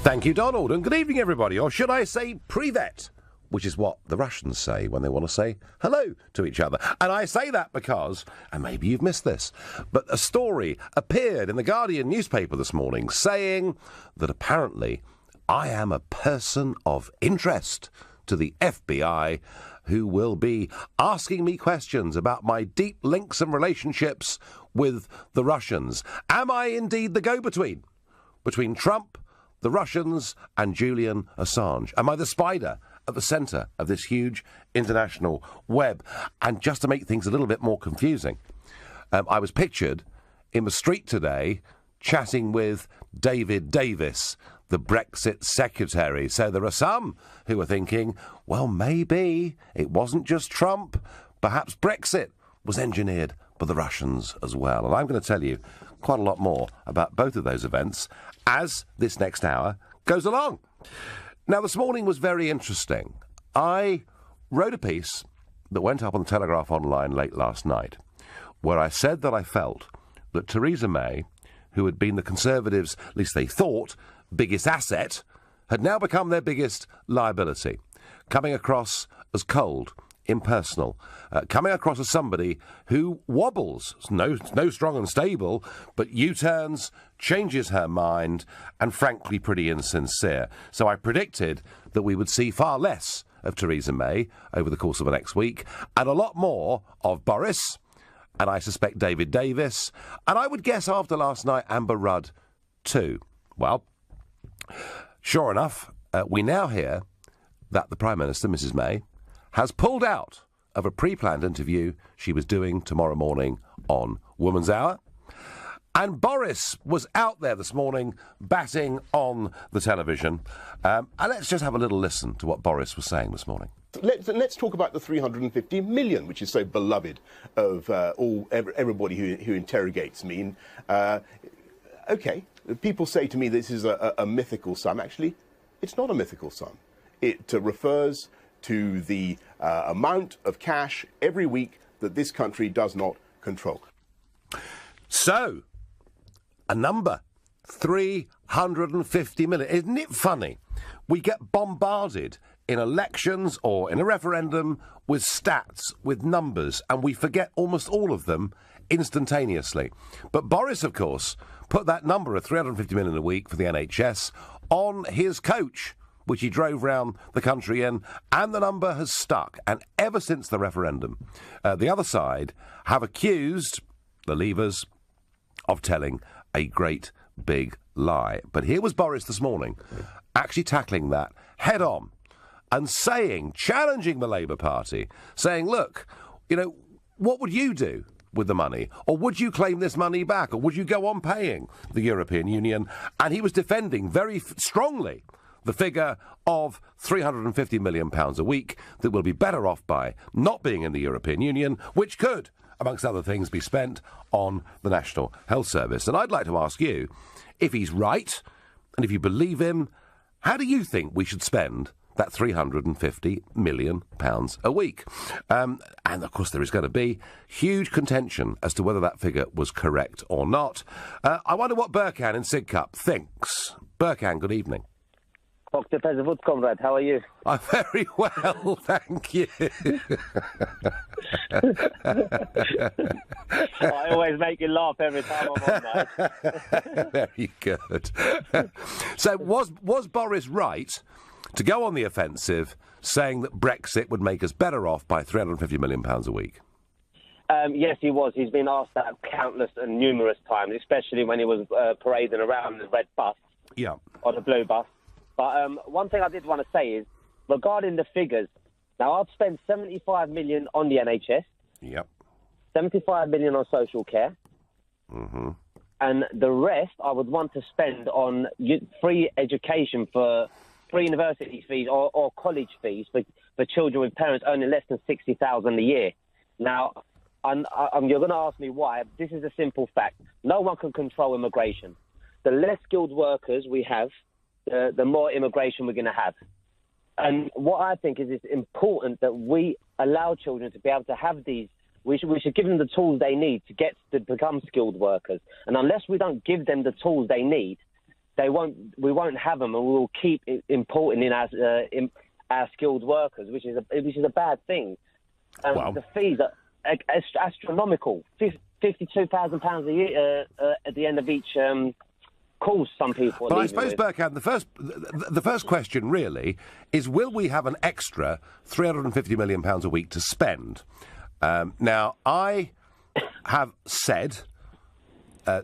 Thank you, Donald, and good evening, everybody. Or should I say privet, which is what the Russians say when they want to say hello to each other. And I say that because, and maybe you've missed this, but a story appeared in the Guardian newspaper this morning saying that apparently I am a person of interest to the FBI who will be asking me questions about my deep links and relationships with the Russians. Am I indeed the go-between between Trump, the Russians and Julian Assange? Am I the spider at the centre of this huge international web? And just to make things a little bit more confusing, I was pictured in the street today chatting with David Davis, the Brexit secretary. So there are some who are thinking, well, maybe it wasn't just Trump. Perhaps Brexit was engineered by the Russians as well. And I'm going to tell you quite a lot more about both of those events as this next hour goes along. Now, this morning was very interesting. I wrote a piece that went up on the Telegraph Online late last night, where I said that I felt that Theresa May, who had been the Conservatives', at least they thought, biggest asset, had now become their biggest liability, coming across as cold, impersonal, coming across as somebody who wobbles, no strong and stable, but U-turns, changes her mind, and frankly pretty insincere. So I predicted that we would see far less of Theresa May over the course of the next week, and a lot more of Boris, and I suspect David Davis, and I would guess after last night, Amber Rudd too. Well, sure enough, we now hear that the Prime Minister, Mrs May, has pulled out of a pre-planned interview she was doing tomorrow morning on Woman's Hour. And Boris was out there this morning batting on the television. And let's just have a little listen to what Boris was saying this morning. Let's talk about the 350 million, which is so beloved of everybody who interrogates me. OK, people say to me this is a mythical sum. Actually, it's not a mythical sum. It refers to the amount of cash every week that this country does not control. So, a number, 350 million. Isn't it funny? We get bombarded in elections or in a referendum with stats, with numbers, and we forget almost all of them instantaneously. But Boris, of course, put that number of 350 million a week for the NHS on his coach, which he drove round the country in, and the number has stuck. And ever since the referendum, the other side have accused the Leavers of telling a great big lie. But here was Boris this morning, actually tackling that head on and saying, challenging the Labour Party, saying, look, you know, what would you do with the money? Or would you claim this money back? Or would you go on paying the European Union? And he was defending very strongly the figure of £350 million a week that will be better off by not being in the European Union, which could, amongst other things, be spent on the National Health Service. And I'd like to ask you, if he's right, and if you believe him, how do you think we should spend that £350 million a week? And, of course, there is going to be huge contention as to whether that figure was correct or not. I wonder what Burkhan in Sidcup thinks. Burkhan, good evening. Dr. Pezavud, comrade, how are you? I'm very well, thank you. I always make you laugh every time I'm on that. Very good. So was Boris right to go on the offensive, saying that Brexit would make us better off by £350 million a week? Yes, he was. He's been asked that countless and numerous times, especially when he was parading around the red bus or the blue bus. But one thing I did want to say is, regarding the figures, now I've spent 75 million on the NHS. Yep. 75 million on social care. Mm-hmm. And the rest I would want to spend on free education for free university fees or college fees for children with parents earning less than 60,000 a year. Now, you're going to ask me why. This is a simple fact. No one can control immigration. The less skilled workers we have, the more immigration we're going to have. And what I think is it's important that we allow children to be able to have these. We should give them the tools they need to become skilled workers. And unless we don't give them the tools they need, we won't have them, and we will keep importing in our skilled workers, which is a bad thing. Wow. The fees are astronomical, £52,000 a year at the end of each course. Some people. But I suppose, Burkhan, the first question really is: will we have an extra £350 million a week to spend? Now, I have said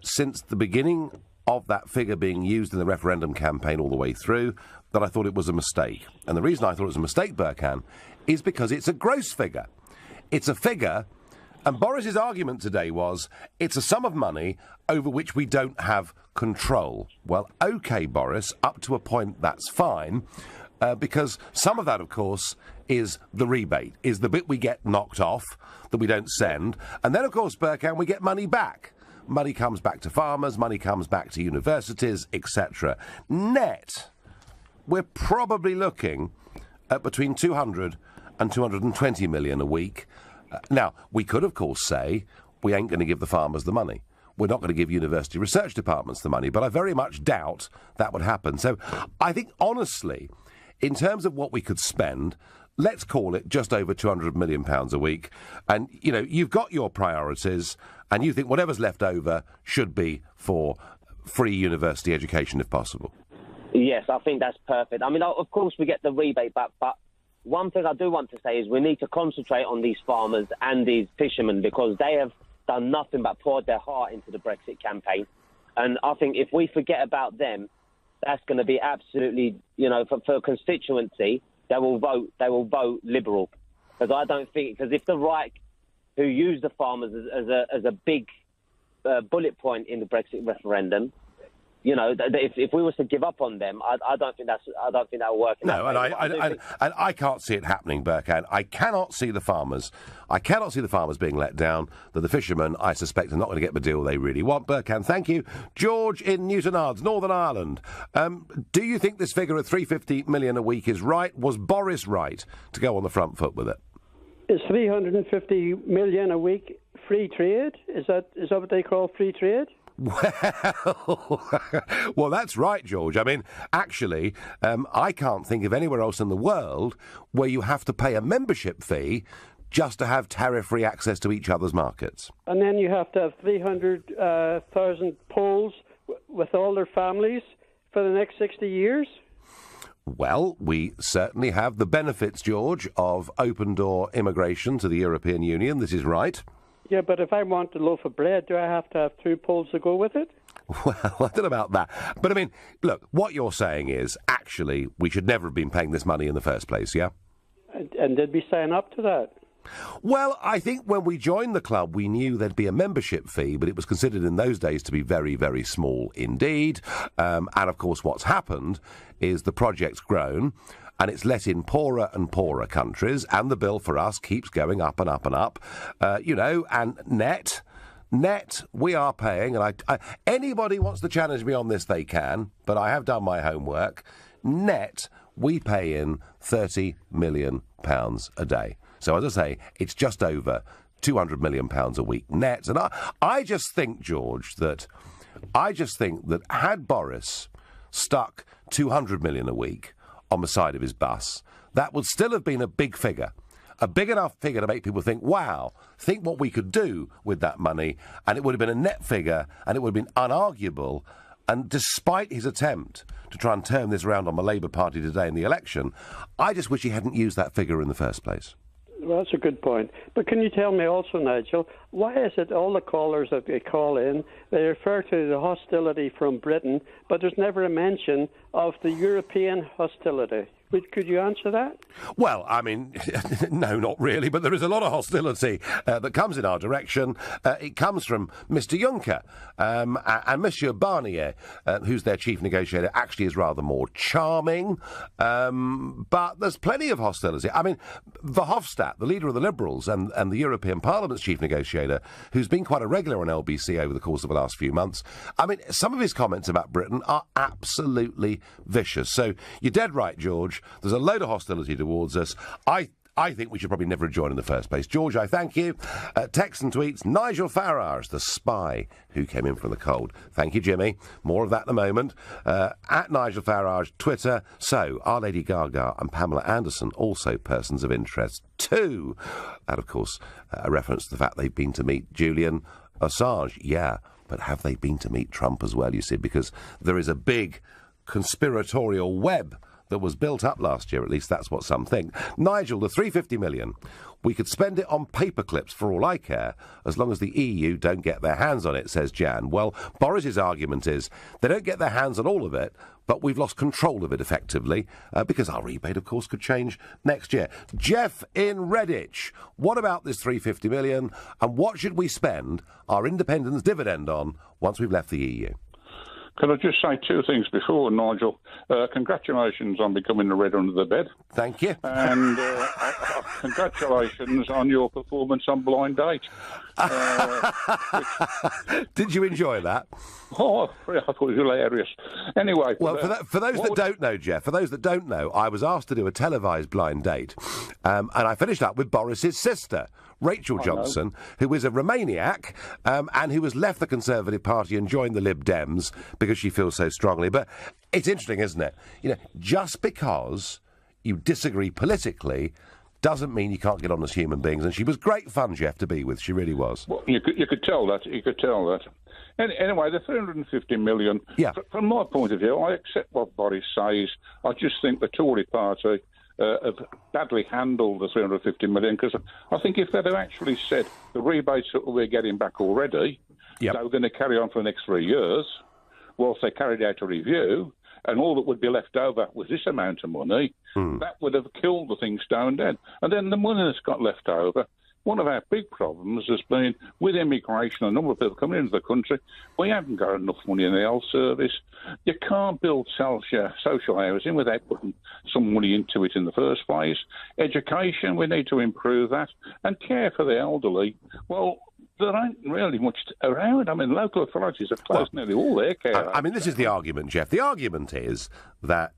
since the beginning of that figure being used in the referendum campaign all the way through that I thought it was a mistake. And the reason I thought it was a mistake, Burkhan, is because it's a gross figure. It's a figure, and Boris's argument today was it's a sum of money over which we don't have control. Well, OK, Boris, up to a point that's fine, because some of that, of course, is the rebate, is the bit we get knocked off that we don't send. And then, of course, Burkhan, we get money back. Money comes back to farmers, money comes back to universities, etc. Net, we're probably looking at between 200 and 220 million a week. Now, we could, of course, say we ain't going to give the farmers the money. We're not going to give university research departments the money, but I very much doubt that would happen. So I think, honestly, in terms of what we could spend, let's call it just over £200 million a week. And, you know, you've got your priorities, and you think whatever's left over should be for free university education, if possible. Yes, I think that's perfect. I mean, of course, we get the rebate back, but one thing I do want to say is we need to concentrate on these farmers and these fishermen, because they have done nothing but poured their heart into the Brexit campaign. And I think if we forget about them, that's going to be absolutely, you know, for a constituency, they will vote Liberal. Because I don't think, because if the right, who use the farmers as a big bullet point in the Brexit referendum, you know, if we was to give up on them, I don't think that will work. No, and I can't see it happening, Burkhan. I cannot see the farmers being let down. That the fishermen, I suspect, are not going to get the deal they really want. Burkhan, thank you. George in Newton Ards, Northern Ireland. Do you think this figure of 350 million a week is right? Was Boris right to go on the front foot with it? Is 350 million a week free trade? Is that what they call free trade? Well, that's right, George. I mean, actually, I can't think of anywhere else in the world where you have to pay a membership fee just to have tariff-free access to each other's markets. And then you have to have 300,000 Poles with all their families for the next 60 years? Well, we certainly have the benefits, George, of open-door immigration to the European Union. This is right. Yeah, but if I want a loaf of bread, do I have to have 2 Poles to go with it? Well, I don't know about that. But, I mean, look, what you're saying is, actually, we should never have been paying this money in the first place, yeah? And did we sign up to that? Well, I think when we joined the club, we knew there'd be a membership fee, but it was considered in those days to be very, very small indeed. And, of course, what's happened is the project's grown, and it's let in poorer and poorer countries, and the bill for us keeps going up and up and up. You know, and net, we are paying, and anybody wants to challenge me on this, they can, but I have done my homework. Net, we pay in £30 million a day. So, as I say, it's just over £200 million a week net. And I just think, George, that had Boris stuck £200 million a week on the side of his bus, that would still have been a big figure. A big enough figure to make people think, wow, think what we could do with that money. And it would have been a net figure, and it would have been unarguable. And despite his attempt to try and turn this around on the Labour Party today in the election, I just wish he hadn't used that figure in the first place. Well, that's a good point. But can you tell me also, Nigel, why is it all the callers that they call in, they refer to the hostility from Britain, but there's never a mention of the European hostility? Could you answer that? Well, I mean, no, not really, but there is a lot of hostility that comes in our direction. It comes from Mr Juncker and Monsieur Barnier, who's their chief negotiator, actually is rather more charming, but there's plenty of hostility. I mean, Verhofstadt, the leader of the Liberals and the European Parliament's chief negotiator, who's been quite a regular on LBC over the course of the last few months, I mean, some of his comments about Britain are absolutely vicious. So you're dead right, George. There's a load of hostility towards us. I I think we should probably never have joined in the first place. George, I thank you. Text and tweets, Nigel Farage, the spy who came in from the cold. Thank you, Jimmy. More of that in a moment. At Nigel Farage, Twitter. So, are Lady Gaga and Pamela Anderson also persons of interest too? That, of course, a reference to the fact they've been to meet Julian Assange. Yeah, but have they been to meet Trump as well, you see? Because there is a big conspiratorial web that was built up last year, at least that's what some think. Nigel, the 350 million, we could spend it on paper clips for all I care, as long as the EU don't get their hands on it, says Jan. Well, Boris's argument is they don't get their hands on all of it, but we've lost control of it effectively, because our rebate, of course, could change next year. Jeff in Redditch, what about this 350 million, and what should we spend our independence dividend on once we've left the EU? Could I just say two things before, Nigel? Congratulations on becoming the red under the bed. Thank you. And congratulations on your performance on Blind Date. Did you enjoy that? Oh, I thought it was hilarious. Anyway. Well, for those that don't know, Jeff, for those that don't know, I was asked to do a televised blind date, and I finished up with Boris's sister, Rachel Johnson, who is a Romaniac, and who has left the Conservative Party and joined the Lib Dems because she feels so strongly. But it's interesting, isn't it? You know, just because you disagree politically doesn't mean you can't get on as human beings. And she was great fun, Jeff, to be with. She really was. Well, you could tell that. You could tell that. Anyway, the 350 million, from my point of view, I accept what Boris says. I just think the Tory party have badly handled the 350 million, because I think if they'd have actually said the rebates that we're getting back already, they were going to carry on for the next 3 years, whilst they carried out a review, and all that would be left over was this amount of money, that would have killed the thing stone dead. And then the money that's got left over, one of our big problems has been with immigration, a number of people coming into the country, we haven't got enough money in the health service. You can't build social housing without putting some money into it in the first place. Education, we need to improve that. And care for the elderly, well, there ain't really much around. I mean, local authorities have closed nearly all their care. I mean, this is the argument, Jeff. The argument is that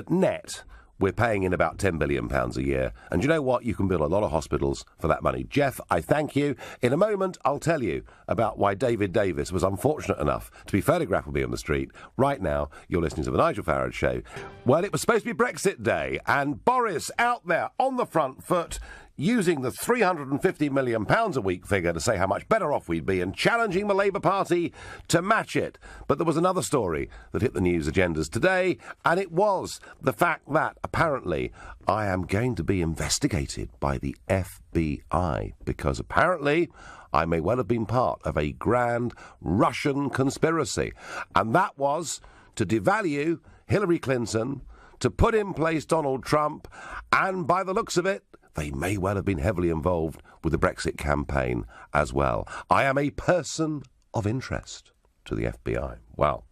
net, we're paying in about £10 billion a year. And you know what? You can build a lot of hospitals for that money. Jeff, I thank you. In a moment, I'll tell you about why David Davis was unfortunate enough to be photographed with me on the street. Right now, you're listening to The Nigel Farage Show. Well, it was supposed to be Brexit Day, and Boris out there on the front foot, using the £350 million a week figure to say how much better off we'd be and challenging the Labour Party to match it. But there was another story that hit the news agendas today, and it was the fact that, apparently, I am going to be investigated by the FBI, because apparently I may well have been part of a grand Russian conspiracy. And that was to devalue Hillary Clinton, to put in place Donald Trump, and by the looks of it, they may well have been heavily involved with the Brexit campaign as well. I am a person of interest to the FBI. Well,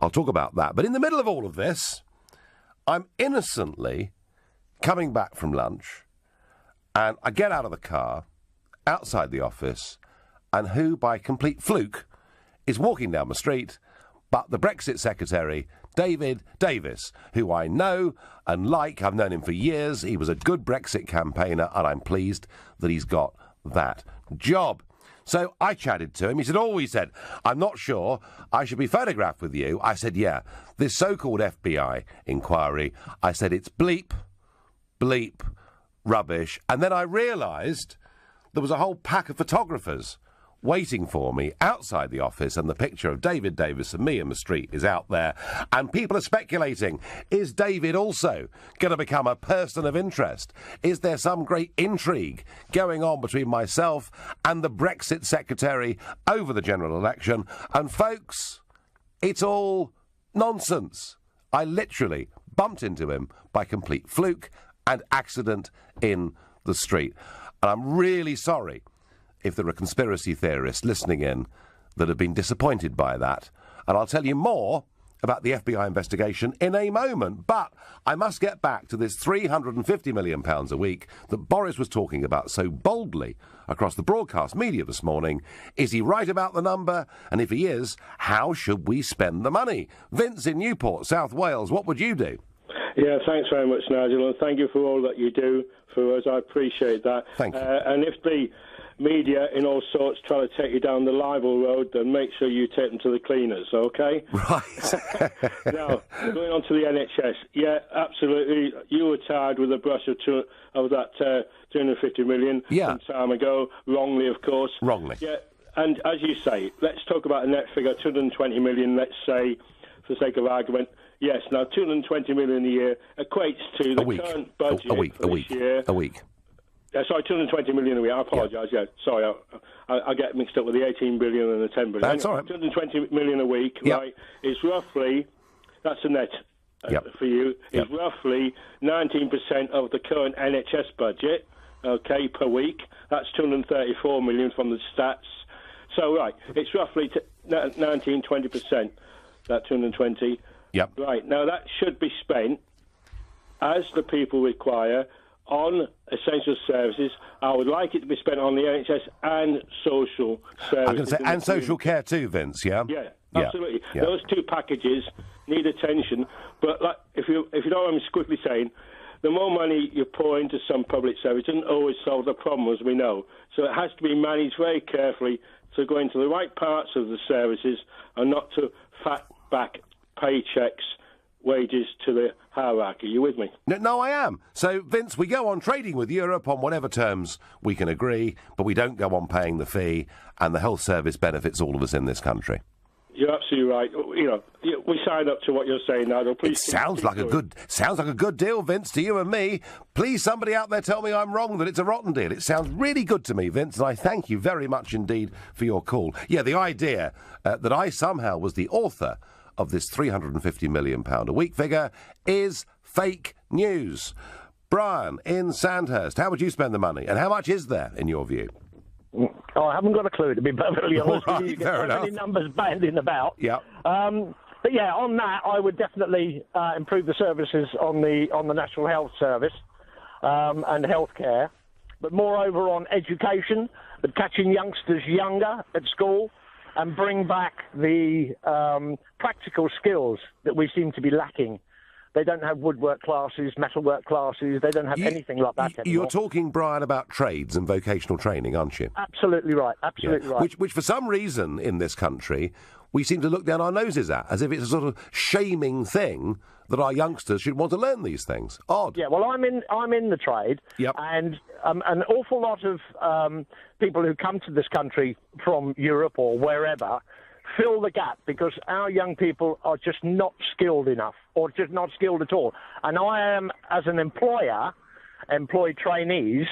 I'll talk about that. But in the middle of all of this, I'm innocently coming back from lunch, and I get out of the car, outside the office, and who, by complete fluke, is walking down the street but the Brexit Secretary, David Davis, who I know and like. I've known him for years. He was a good Brexit campaigner, and I'm pleased that he's got that job. So I chatted to him. He said, I'm not sure I should be photographed with you. I said, yeah, this so-called FBI inquiry. I said, it's bleep, rubbish. And then I realised there was a whole pack of photographers waiting for me outside the office, and the picture of David Davis and me in the street is out there, and people are speculating, is David also going to become a person of interest? Is there some great intrigue going on between myself and the Brexit Secretary over the general election? And folks, it's all nonsense. I literally bumped into him by complete fluke and accident in the street, and I'm really sorry if there are conspiracy theorists listening in that have been disappointed by that. And I'll tell you more about the FBI investigation in a moment. But I must get back to this £350 million a week that Boris was talking about so boldly across the broadcast media this morning. Is he right about the number? And if he is, how should we spend the money? Vince in Newport, South Wales, what would you do? Yeah, thanks very much, Nigel, and thank you for all that you do for us. I appreciate that. Thank you. And if the media in all sorts try to take you down the libel road, then make sure you take them to the cleaners, okay? Right. Now, going on to the NHS. Yeah, absolutely. You were tired with a brush of that 250 million some time ago. Wrongly, of course. Wrongly. Yeah, and as you say, let's talk about the net figure, 220 million, let's say, for the sake of argument. Yes, now 220 million a year equates to the current budget this year. A week. Sorry, 220 million a week. I apologise. Yeah, sorry, I get mixed up with the 18 billion and the 10 billion. That's all right. 220 million a week, right? Is roughly, that's a net for you. Is roughly 19% of the current NHS budget. Okay, per week. That's 234 million from the stats. So right, it's roughly 19-20%. That 220. Yep. Right, now that should be spent, as the people require, on essential services. I would like it to be spent on the NHS and social services. I'm going to say, and social care too, Vince, yeah? Yeah, absolutely. Yeah. Those two packages need attention, but like, if you know what I'm quickly saying, the more money you pour into some public service doesn't always solve the problem, as we know. So it has to be managed very carefully to go into the right parts of the services and not to fat back paychecks, wages to the hierarchy. You with me? No, I am. So, Vince, we go on trading with Europe on whatever terms we can agree, but we don't go on paying the fee, and the health service benefits all of us in this country. You're absolutely right. You know, we sign up to what you're saying, Nigel. Please. It sounds like a good deal, Vince, to you and me. Please, somebody out there, tell me I'm wrong, that it's a rotten deal. It sounds really good to me, Vince, and I thank you very much indeed for your call. Yeah, the idea that I somehow was the author of this £350 million a week figure is fake news. Brian in Sandhurst, how would you spend the money, and how much is there in your view? Oh, I haven't got a clue, to be perfectly honest with you. You get so many numbers bandied about. Yeah. But yeah, on that, I would definitely improve the services on the National Health Service and healthcare, but moreover on education, but catching youngsters younger at school and bring back the practical skills that we seem to be lacking. They don't have woodwork classes, metalwork classes. They don't have anything like that anymore. You're talking, Brian, about trades and vocational training, aren't you? Absolutely right. Absolutely right. Which, for some reason in this country, we seem to look down our noses at, as if it's a sort of shaming thing that our youngsters should want to learn these things. Odd. Yeah. Well, I'm in the trade, and an awful lot of people who come to this country from Europe or wherever fill the gap because our young people are just not skilled enough or just not skilled at all. And I am, as an employer, employ trainees,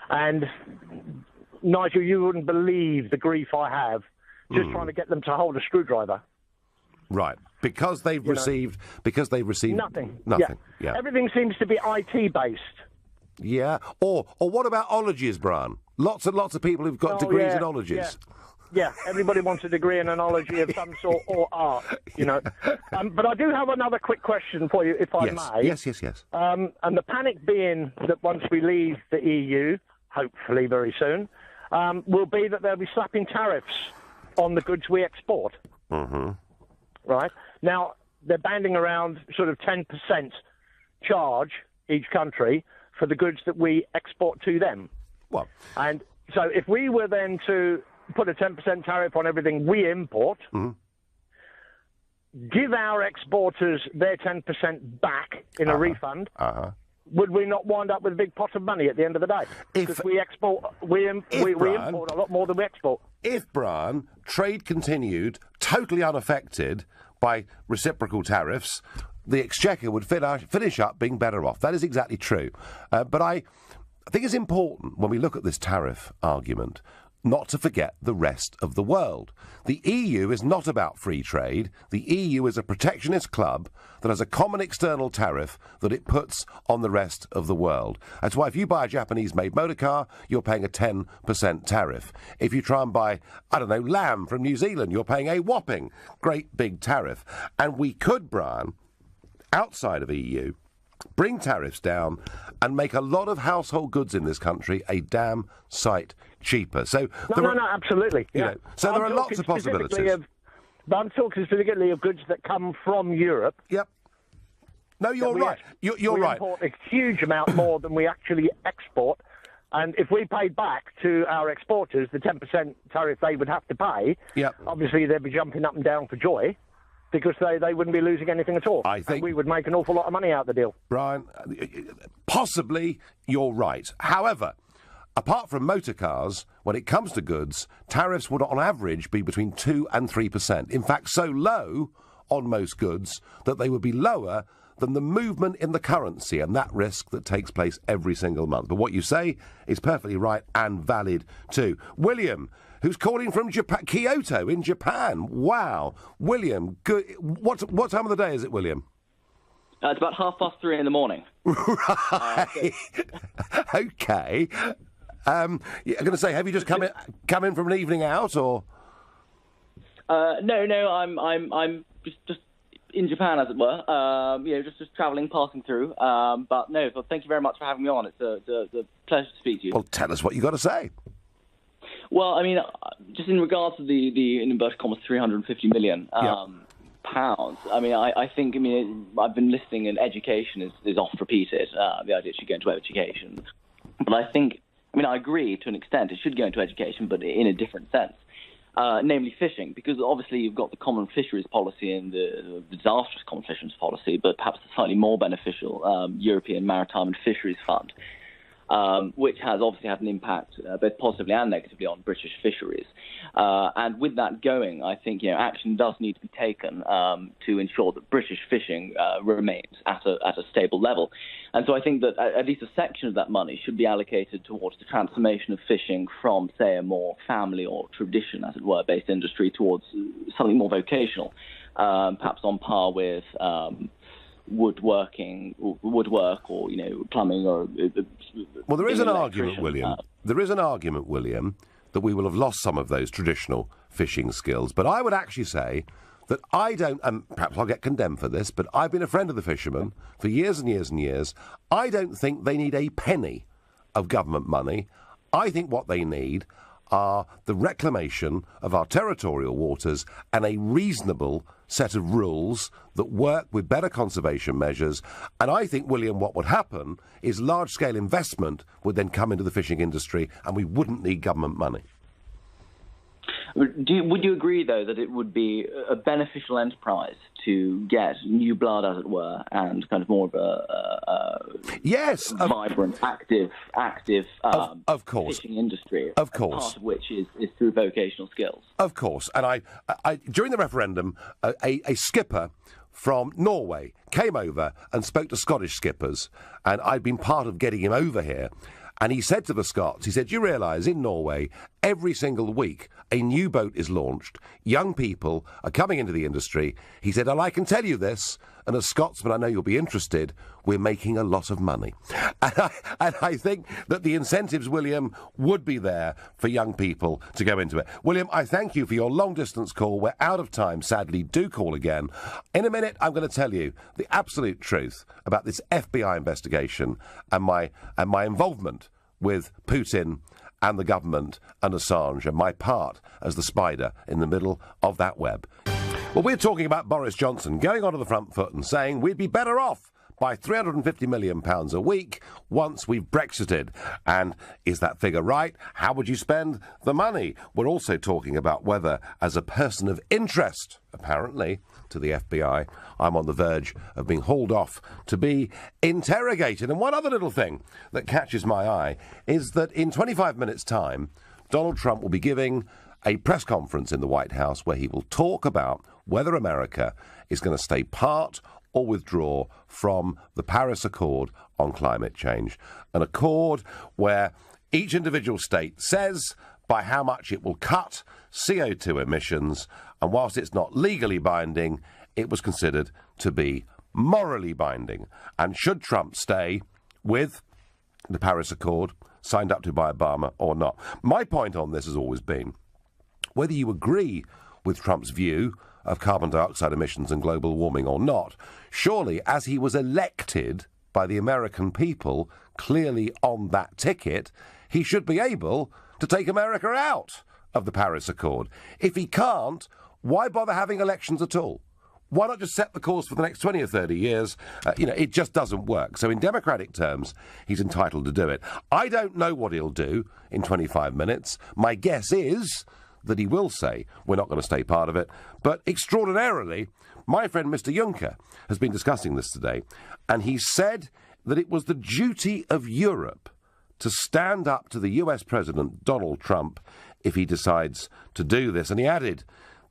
and Nigel, you wouldn't believe the grief I have just trying to get them to hold a screwdriver. Right, because they've received nothing. Yeah. Everything seems to be IT based. Yeah, or what about ologies, Brian? Lots and lots of people who've got degrees in ologies. Yeah, everybody wants a degree in anology of some sort or art, you know. But I do have another quick question for you, if I may. Yes. And the panic being that once we leave the EU, hopefully very soon, will be that they'll be slapping tariffs on the goods we export. Mm-hmm. Right? Now, they're banding around sort of 10% charge each country for the goods that we export to them. Well, and so if we were then to put a 10% tariff on everything we import, give our exporters their 10% back in a refund, would we not wind up with a big pot of money at the end of the day? Because we import a lot more than we export. If, Brian, trade continued totally unaffected by reciprocal tariffs, the Exchequer would finish up being better off. That is exactly true. But I think it's important when we look at this tariff argument not to forget the rest of the world. The EU is not about free trade. The EU is a protectionist club that has a common external tariff that it puts on the rest of the world. That's why if you buy a Japanese-made motor car, you're paying a 10% tariff. If you try and buy, lamb from New Zealand, you're paying a whopping great big tariff. And we could, Brian, outside of EU, bring tariffs down and make a lot of household goods in this country a damn sight cheaper. So no, absolutely. Yeah. So there are lots of possibilities. But I'm talking specifically of goods that come from Europe. Yep. No, you're right. You're we right. import a huge amount more than we actually export. And if we paid back to our exporters the 10% tariff they would have to pay, obviously they'd be jumping up and down for joy because they wouldn't be losing anything at all. I think and we would make an awful lot of money out of the deal. Brian, possibly you're right. However, apart from motor cars, when it comes to goods, tariffs would on average be between 2 and 3%. In fact, so low on most goods that they would be lower than the movement in the currency and that risk that takes place every single month. But what you say is perfectly right and valid too. William, who's calling from Japan, Kyoto in Japan. Wow. William, good. What time of the day is it, William? It's about 3:30 in the morning. Right. Okay. I'm going to say, have you just come in from an evening out, or? No. I'm just in Japan, as it were. Just travelling, passing through. But no, thank you very much for having me on. It's a pleasure to speak to you. Well, tell us what you got to say. Well, I mean, just in regards to the in inverted commas 350 million pounds. I mean, I think. I've been listening, and education is oft repeated. The idea it should go into education, but I think. I agree to an extent. It should go into education, but in a different sense. Namely fishing, because obviously you've got the Common Fisheries Policy and the disastrous Common Fisheries Policy, but perhaps the slightly more beneficial European Maritime and Fisheries Fund, which has obviously had an impact both positively and negatively on British fisheries. And with that going, I think action does need to be taken to ensure that British fishing remains at a stable level. And so I think that at least a section of that money should be allocated towards the transformation of fishing from, say, a more family or tradition, as it were, based industry towards something more vocational, perhaps on par with woodwork or plumbing or. Well, there is an argument, William. There is an argument, William, that we will have lost some of those traditional fishing skills. But I would actually say that I don't, and perhaps I'll get condemned for this, but I've been a friend of the fishermen for years and years and years. I don't think they need a penny of government money. I think what they need are the reclamation of our territorial waters and a reasonable set of rules that work with better conservation measures. And I think, William, what would happen is large-scale investment would then come into the fishing industry and we wouldn't need government money. Would you agree, though, that it would be a beneficial enterprise to get new blood, as it were, and kind of more of a vibrant, active of course. fishing industry, of course, part of which is through vocational skills? Of course. And I during the referendum, a skipper from Norway came over and spoke to Scottish skippers, and I'd been part of getting him over here. And he said to the Scots, he said, you realise in Norway, every single week, a new boat is launched. Young people are coming into the industry. He said, and I can tell you this, and as Scotsman, I know you'll be interested, we're making a lot of money. And I think that the incentives, William, would be there for young people to go into it. William, I thank you for your long-distance call. We're out of time, sadly. Do call again. In a minute, I'm going to tell you the absolute truth about this FBI investigation and my involvement with Putin and the government and Assange and my part as the spider in the middle of that web. Well, we're talking about Boris Johnson going onto the front foot and saying we'd be better off by £350 million a week once we've Brexited. And is that figure right? How would you spend the money? We're also talking about whether, as a person of interest, apparently, to the FBI, I'm on the verge of being hauled off to be interrogated. And one other little thing that catches my eye is that in 25 minutes' time, Donald Trump will be giving a press conference in the White House where he will talk about whether America is going to stay part or withdraw from the Paris Accord on climate change. An accord where each individual state says by how much it will cut CO2 emissions, and whilst it's not legally binding, it was considered to be morally binding. And should Trump stay with the Paris Accord, signed up to by Obama, or not? My point on this has always been, whether you agree with Trump's view of carbon dioxide emissions and global warming or not, surely as he was elected by the American people, clearly on that ticket, he should be able to take America out of the Paris Accord. If he can't, why bother having elections at all? why not just set the course for the next 20 or 30 years? It just doesn't work. So in democratic terms, he's entitled to do it. I don't know what he'll do in 25 minutes. My guess is that he will say we're not going to stay part of it. But extraordinarily, my friend Mr. Juncker has been discussing this today, and he said that it was the duty of Europe to stand up to the US President Donald Trump if he decides to do this. And he added,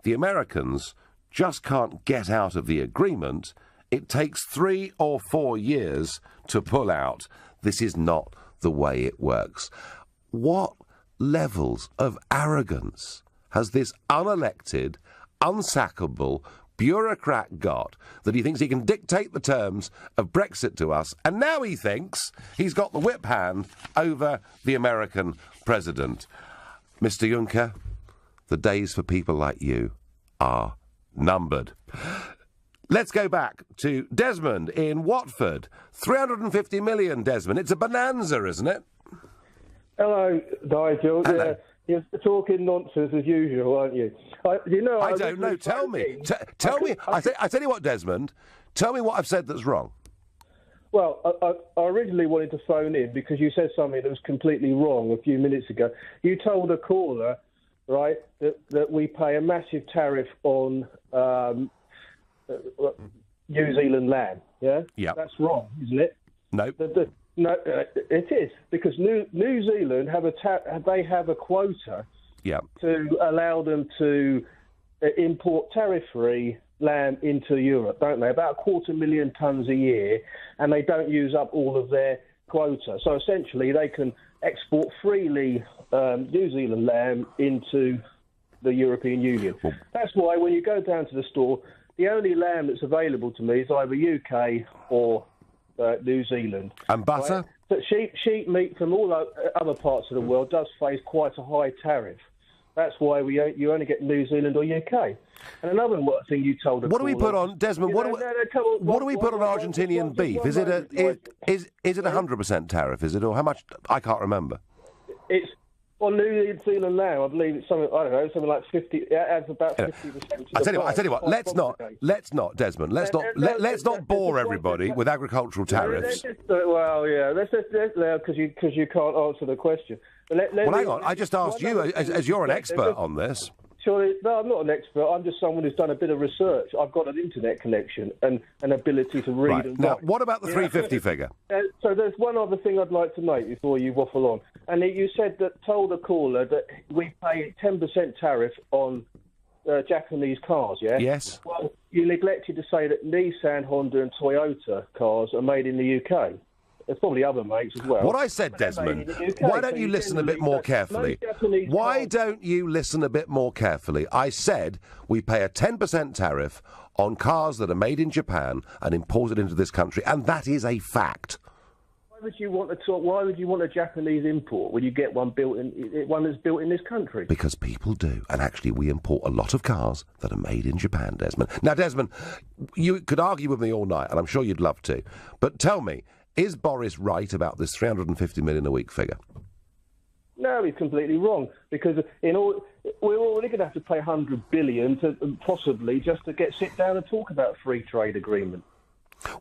the Americans just can't get out of the agreement. It takes 3 or 4 years to pull out. This is not the way it works. What levels of arrogance has this unelected, unsackable bureaucrat got that he thinks he can dictate the terms of Brexit to us, and now he thinks he's got the whip hand over the American president? Mr. Juncker, the days for people like you are numbered. Let's go back to Desmond in Watford. 350 million, Desmond. It's a bonanza, isn't it? Hello, Nigel. Hello. You're talking nonsense as usual, aren't you? I don't know. Tell me. Tell me. I tell you what, Desmond. Tell me what I've said that's wrong. Well, I originally wanted to phone in because you said something that was completely wrong a few minutes ago. You told a caller, right, that we pay a massive tariff on New Zealand lamb. Yeah. Yeah. That's wrong, isn't it? No. No, it is, because New Zealand have a quota to allow them to import tariff-free lamb into Europe, don't they? About 250,000 tonnes a year, and they don't use up all of their quota. So essentially, they can export freely New Zealand lamb into the European Union. That's why when you go down to the store, the only lamb that's available to me is either UK or New Zealand. And butter? Right? But sheep meat from all other parts of the world does face quite a high tariff. That's why you only get New Zealand or UK. And another thing you told us. What do we put on, Desmond? What do we put on Argentinian beef? Is it a 100% tariff? Is it, or how much? I can't remember. It's on New Zealand lamb. I believe it's something. I don't know, something like 50. It adds about 50%. I tell you what. Let's not, Desmond. Let's not bore everybody with agricultural tariffs. Let's because you can't answer the question. Hang on. I just asked you, as you're an expert on this. Surely, no, I'm not an expert. I'm just someone who's done a bit of research. I've got an internet connection and an ability to read and now, write. what about the 350 figure? So there's one other thing I'd like to make before you waffle on. And you told a caller that we pay 10% tariff on Japanese cars, yeah? Yes. Well, you neglected to say that Nissan, Honda and Toyota cars are made in the UK. There's probably other makes as well. What I said, Desmond, why don't you listen a bit more carefully? Why don't you listen a bit more carefully? I said we pay a 10% tariff on cars that are made in Japan and imported into this country, and that is a fact. Why would you want a Japanese import when you get one that's built in this country? Because people do, and actually we import a lot of cars that are made in Japan, Desmond. Now, Desmond, you could argue with me all night, and I'm sure you'd love to, but tell me, is Boris right about this 350 million a week figure? No, he's completely wrong, because we're only going to have to pay 100 billion to possibly just to sit down and talk about a free trade agreement.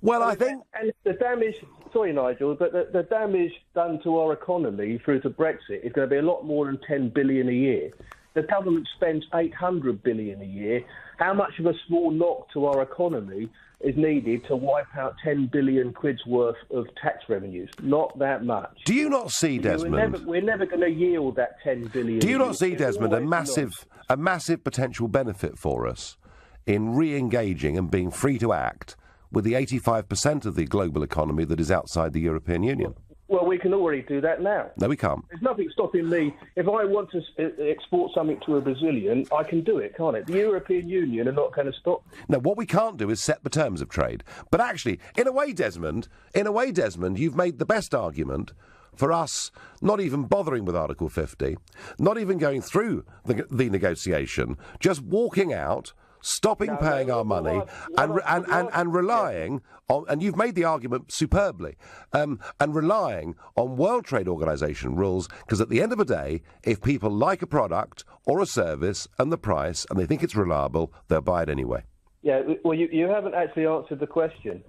Well, I think... And the damage... Sorry, Nigel, but the damage done to our economy through to Brexit is going to be a lot more than 10 billion a year. The government spends 800 billion a year. How much of a small knock to our economy is needed to wipe out 10 billion quid's worth of tax revenues? Not that much. Do you not see, Desmond... We're never going to yield that 10 billion. Do you not see, Desmond, a massive potential benefit for us in re-engaging and being free to act with the 85% of the global economy that is outside the European Union? Well, we can already do that now. No, we can't. There's nothing stopping me. If I want to export something to a Brazilian, I can do it, can't it? The European Union are not going to stop. No, what we can't do is set the terms of trade. But actually, in a way, Desmond, you've made the best argument for us not even bothering with Article 50, not even going through the negotiation, just walking out, stopping paying our money and relying on, and you've made the argument superbly, and relying on World Trade Organization rules, because at the end of the day, if people like a product or a service and the price and they think it's reliable, they'll buy it anyway. Yeah, well, you haven't actually answered the question.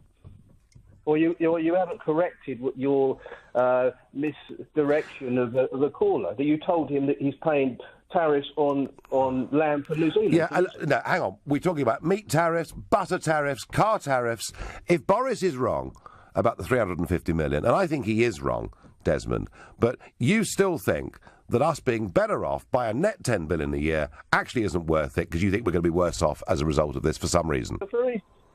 Or you haven't corrected your misdirection of the caller. That you told him that he's paying tariffs on lamb for New Zealand. Yeah, no, hang on. We're talking about meat tariffs, butter tariffs, car tariffs. If Boris is wrong about the 350 million, and I think he is wrong, Desmond, but you still think that us being better off by a net 10 billion a year actually isn't worth it because you think we're going to be worse off as a result of this for some reason.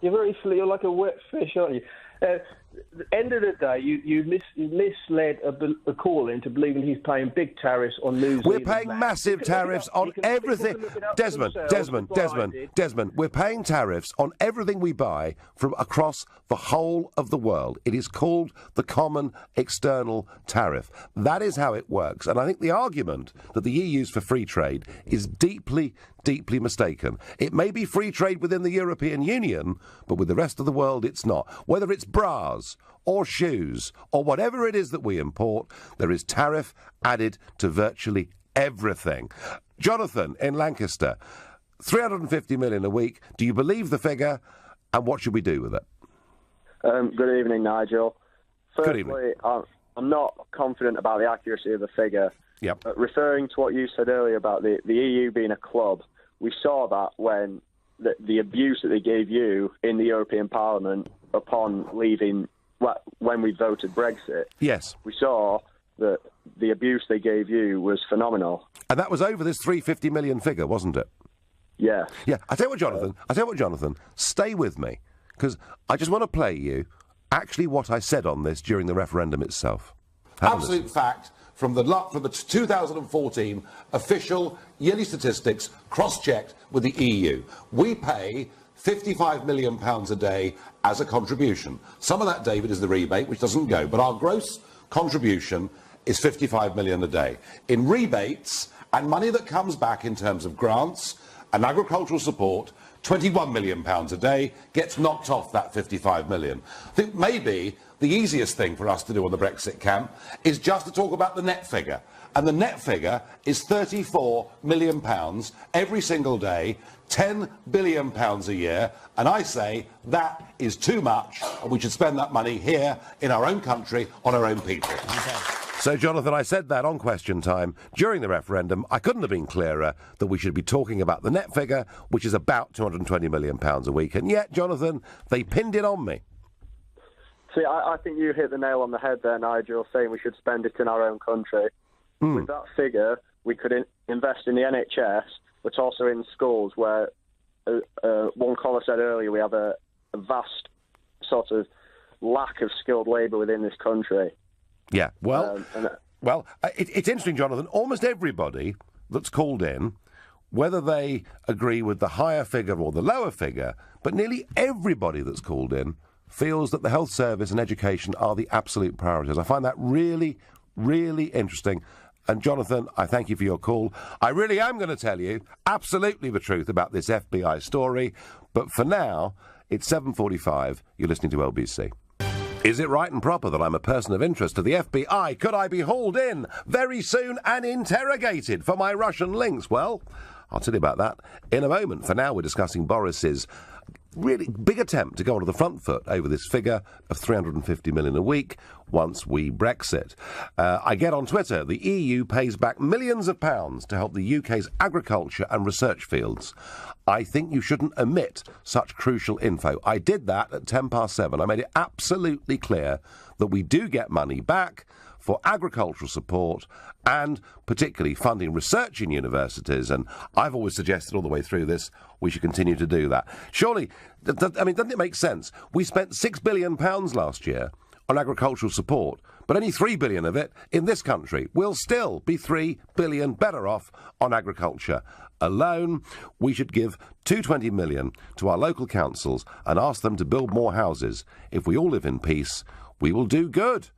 You're like a wet fish, aren't you? At the end of the day, you misled a caller into believing he's paying big tariffs on New Zealand. We're paying massive tariffs on everything. Desmond, we're paying tariffs on everything we buy from across the whole of the world. It is called the Common External Tariff. That is how it works. And I think the argument that the EU's for free trade is deeply mistaken. It may be free trade within the European Union, but with the rest of the world it's not. Whether it's bras or shoes or whatever it is that we import, there is tariff added to virtually everything. Jonathan in Lancaster, 350 million a week. Do you believe the figure, and what should we do with it? Good evening, Nigel. Firstly, Good evening. I'm not confident about the accuracy of the figure. Yep. But referring to what you said earlier about the EU being a club, we saw that when the abuse that they gave you in the European Parliament upon leaving, when we voted Brexit. Yes. We saw that the abuse they gave you was phenomenal. And that was over this 350 million figure, wasn't it? Yeah. Yeah. I tell you what, Jonathan, stay with me, because I just want to play you actually what I said on this during the referendum itself. Absolute fact. From the 2014 official yearly statistics, cross-checked with the EU. We pay £55 million a day as a contribution. Some of that, David, is the rebate, which doesn't go, but our gross contribution is £55 million a day. In rebates and money that comes back in terms of grants and agricultural support, £21 million a day gets knocked off that £55 million. I think maybe the easiest thing for us to do on the Brexit camp is just to talk about the net figure. And the net figure is £34 million every single day, £10 billion a year. And I say that is too much, and we should spend that money here in our own country on our own people. Okay. So, Jonathan, I said that on Question Time during the referendum. I couldn't have been clearer that we should be talking about the net figure, which is about £220 million a week. And yet, Jonathan, they pinned it on me. See, I think you hit the nail on the head there, Nigel, saying we should spend it in our own country. With that figure, we could invest in the NHS, but also in schools where, one caller said earlier, we have a vast sort of lack of skilled labour within this country. Yeah, well, it's interesting, Jonathan. Almost everybody that's called in, whether they agree with the higher figure or the lower figure, but nearly everybody that's called in feels that the health service and education are the absolute priorities. I find that really, really interesting. And, Jonathan, I thank you for your call. I really am going to tell you absolutely the truth about this FBI story. But for now, it's 7:45. You're listening to LBC. Is it right and proper that I'm a person of interest to the FBI? Could I be hauled in very soon and interrogated for my Russian links? Well, I'll tell you about that in a moment. For now, we're discussing Boris's really big attempt to go onto the front foot over this figure of 350 million a week once we Brexit. I get on Twitter, the EU pays back millions of pounds to help the UK's agriculture and research fields. I think you shouldn't omit such crucial info. I did that at 7:10. I made it absolutely clear that we do get money back for agricultural support and particularly funding research in universities. And I've always suggested all the way through this we should continue to do that. Surely, doesn't it make sense? We spent £6 billion last year on agricultural support, but only £3 billion of it in this country. We'll still be £3 billion better off on agriculture alone. We should give £220 million to our local councils and ask them to build more houses. If we all live in peace, we will do good.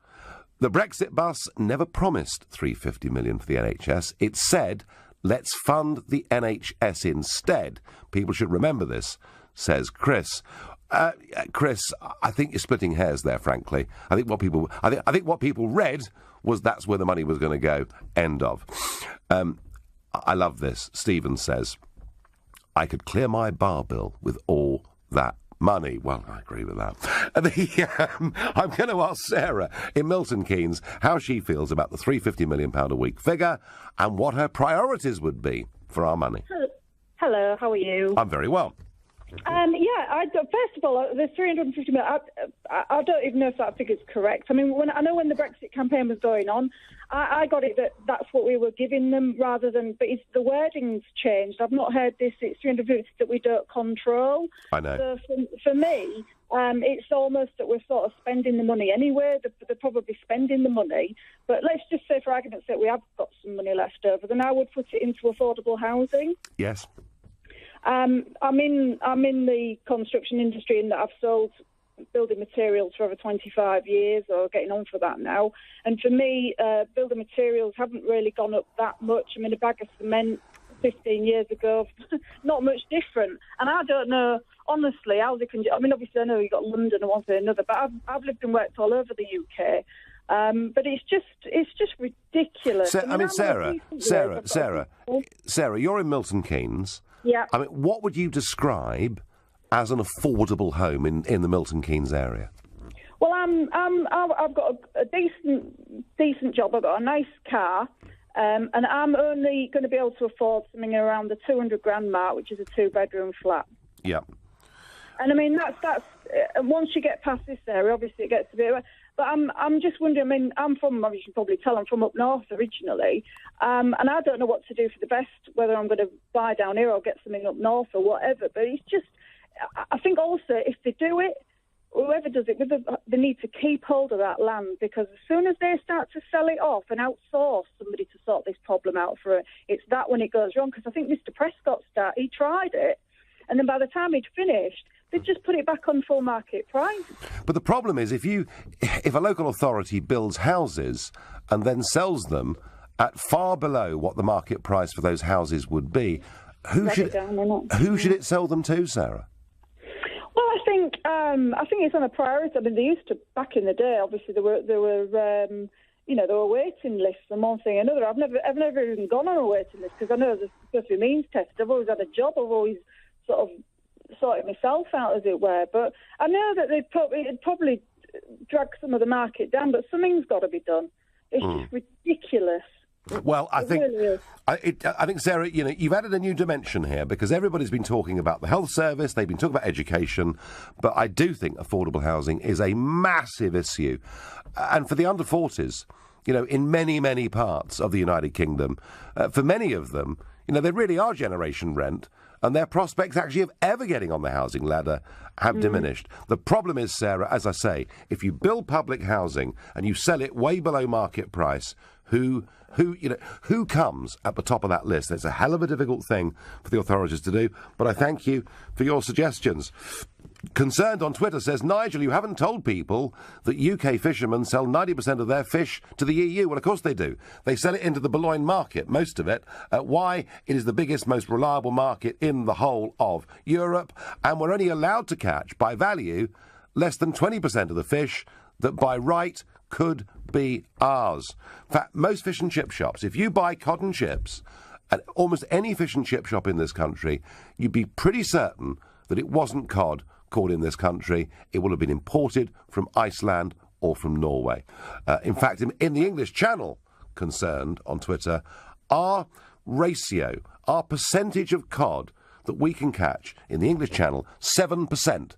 The Brexit bus never promised £350 million for the NHS. It said, let's fund the NHS instead. People should remember this, says Chris. Chris, I think you're splitting hairs there, frankly. I think what people read was that's where the money was going to go. End of. I love this. Stephen says, I could clear my bar bill with all that money. Well, I agree with that. I'm going to ask Sarah in Milton Keynes how she feels about the £350 million a week figure and what her priorities would be for our money. Hello, how are you? I'm very well. First of all, the 350 million, I don't even know if that figure's correct. I mean, when the Brexit campaign was going on, I got it that that's what we were giving them rather than, but the wording's changed. I've not heard this, it's 350 that we don't control. I know. So for me, it's almost that we're sort of spending the money anyway. They're probably spending the money. But let's just say, for argument's sake, we have got some money left over, then I would put it into affordable housing. Yes. I'm in the construction industry in that I've sold building materials for over 25 years, or getting on for that now. And for me, building materials haven't really gone up that much. I mean, a bag of cement 15 years ago, not much different. And I don't know, honestly, how they can... I mean, obviously, I know you've got London and one thing or another, but I've lived and worked all over the UK. But it's just ridiculous. Sarah, you're in Milton Keynes. Yeah. I mean, what would you describe as an affordable home in the Milton Keynes area? Well, I've got a decent job. I've got a nice car, and I'm only going to be able to afford something around the 200 grand mark, which is a 2-bedroom flat. Yeah. And I mean, that's once you get past this area, obviously it gets a bit. But I'm just wondering. I mean, I'm from, as you can probably tell, I'm from up north originally, and I don't know what to do for the best. Whether I'm going to buy down here or get something up north or whatever. But it's just, I think also if they do it, whoever does it, they need to keep hold of that land, because as soon as they start to sell it off and outsource somebody to sort this problem out for it, it's that when it goes wrong. Because I think Mr. Prescott he tried it, and then by the time he'd finished, they'd just put it back on full market price. But the problem is, if a local authority builds houses and then sells them at far below what the market price for those houses would be, who should it sell them to, Sarah? Well, I think it's on a priority. I mean, they used to, back in the day, obviously there were waiting lists and one thing and another. I've never even gone on a waiting list, because I know there's supposed to be means tested. I've always had a job. I've always sort of sorted myself out, as it were. But I know that it'd probably drag some of the market down, but something's got to be done. It's just ridiculous. Well, I think, Sarah, you've added a new dimension here, because everybody's been talking about the health service, they've been talking about education, but I do think affordable housing is a massive issue. And for the under-40s, in many, many parts of the United Kingdom, for many of them, they really are generation rent, and their prospects actually of ever getting on the housing ladder have diminished. The problem is, Sarah, as I say, if you build public housing and you sell it way below market price, who comes at the top of that list? It's a hell of a difficult thing for the authorities to do, but I thank you for your suggestions. Concerned on Twitter says, Nigel, you haven't told people that UK fishermen sell 90% of their fish to the EU. Well, of course they do. They sell it into the Boulogne market, most of it. Why? It is the biggest, most reliable market in the whole of Europe, and we're only allowed to catch, by value, less than 20% of the fish that by right could be ours. In fact, most fish and chip shops, if you buy cod and chips at almost any fish and chip shop in this country, you'd be pretty certain that it wasn't cod caught in this country. It will have been imported from Iceland or from Norway. In fact, in the English Channel, concerned on Twitter, our ratio, our percentage of cod that we can catch in the English Channel, 7%.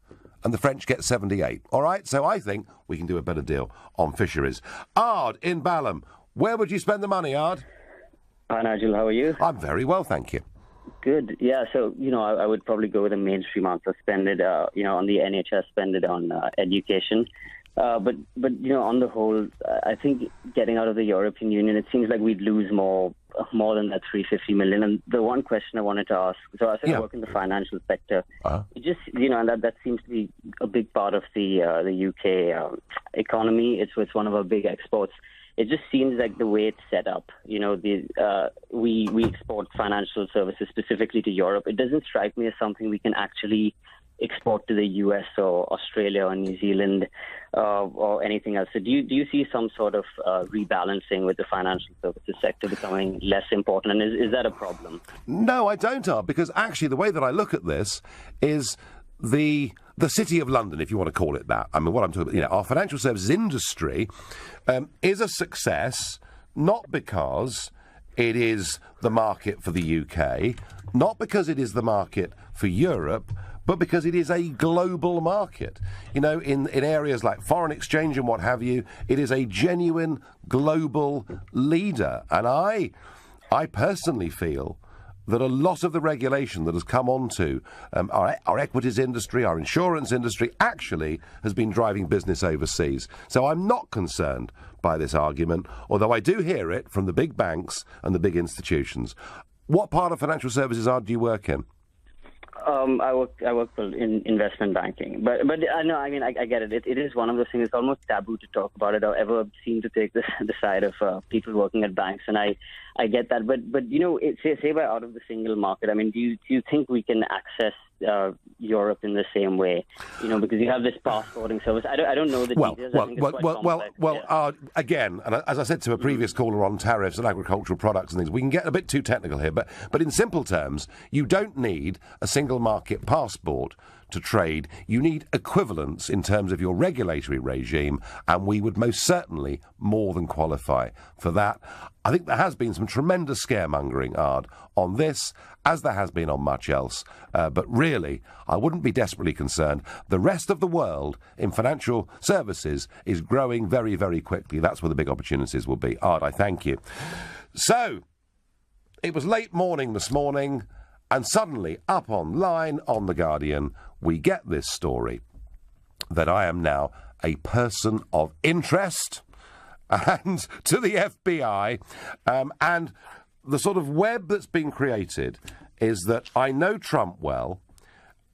And the French get 78. All right? So I think we can do a better deal on fisheries. Ard in Balham. Where would you spend the money, Ard? Hi, Nigel. How are you? I'm very well, thank you. Good. Yeah, so, I would probably go with a mainstream answer. Spend it, on the NHS, spend it on education. But on the whole, I think getting out of the European Union, it seems like we'd lose more than that 350 million. And the one question I wanted to ask, so I work in the financial sector. It just, and that seems to be a big part of the UK economy. It's one of our big exports. It just seems like the way it's set up, we export financial services specifically to Europe. It doesn't strike me as something we can actually export to the US or Australia or New Zealand or anything else. So do you see some sort of rebalancing with the financial services sector becoming less important? And is that a problem? No, I don't, because actually the way that I look at this is the City of London, if you want to call it that. I mean, what I'm talking about, our financial services industry is a success, not because it is the market for the UK, not because it is the market for Europe, but because it is a global market. In areas like foreign exchange and what have you, it is a genuine global leader. And I personally feel that a lot of the regulation that has come onto our equities industry, our insurance industry, actually has been driving business overseas. So I'm not concerned by this argument, although I do hear it from the big banks and the big institutions. What part of financial services do you work in? I work in investment banking, but no, I mean I get it. It is one of those things. It's almost taboo to talk about it or ever seem to take the side of people working at banks, and I get that. But say we're out of the single market. I mean, do you think we can access Europe in the same way? Because you have this passporting service. I don't know the details. Again, and as I said to a previous caller on tariffs and agricultural products and things, we can get a bit too technical here. But in simple terms, you don't need a single market passport to trade. You need equivalence in terms of your regulatory regime, and we would most certainly more than qualify for that. I think there has been some tremendous scaremongering, Ard, on this, as there has been on much else. But really, I wouldn't be desperately concerned. The rest of the world in financial services is growing very, very quickly. That's where the big opportunities will be. Ard, I thank you. So, it was late morning this morning, and suddenly, up online on The Guardian, we get this story that I am now a person of interest and to the FBI, and the sort of web that's been created is that I know Trump well,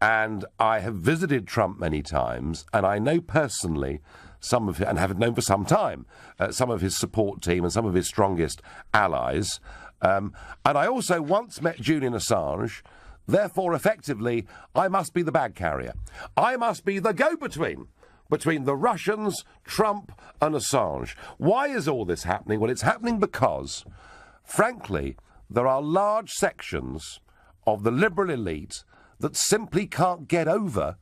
and I have visited Trump many times, and I know personally and have known for some time, some of his support team and some of his strongest allies. And I also once met Julian Assange. Therefore, effectively, I must be the bag carrier. I must be the go-between between the Russians, Trump and Assange. Why is all this happening? Well, it's happening because, frankly, there are large sections of the liberal elite that simply can't get over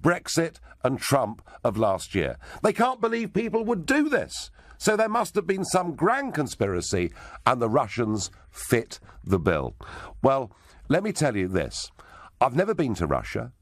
Brexit and Trump of last year. They can't believe people would do this. So there must have been some grand conspiracy, and the Russians fit the bill. Well, let me tell you this. I've never been to Russia.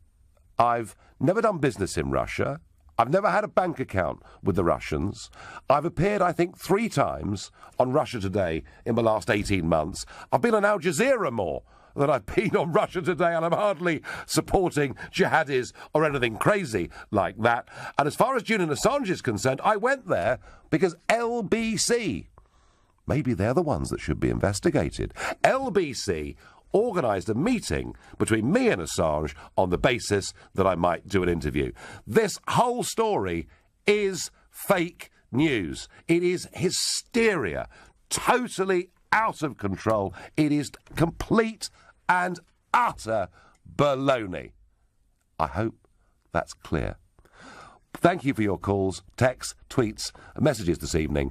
I've never done business in Russia. I've never had a bank account with the Russians. I've appeared, I think, 3 times on Russia Today in the last 18 months. I've been on Al Jazeera more than I've been on Russia Today, and I'm hardly supporting jihadis or anything crazy like that. And as far as Julian Assange is concerned, I went there because LBC, maybe they're the ones that should be investigated. LBC organised a meeting between me and Assange on the basis that I might do an interview. This whole story is fake news. It is hysteria, totally out of control. It is complete and utter baloney. I hope that's clear. Thank you for your calls, texts, tweets, and messages this evening.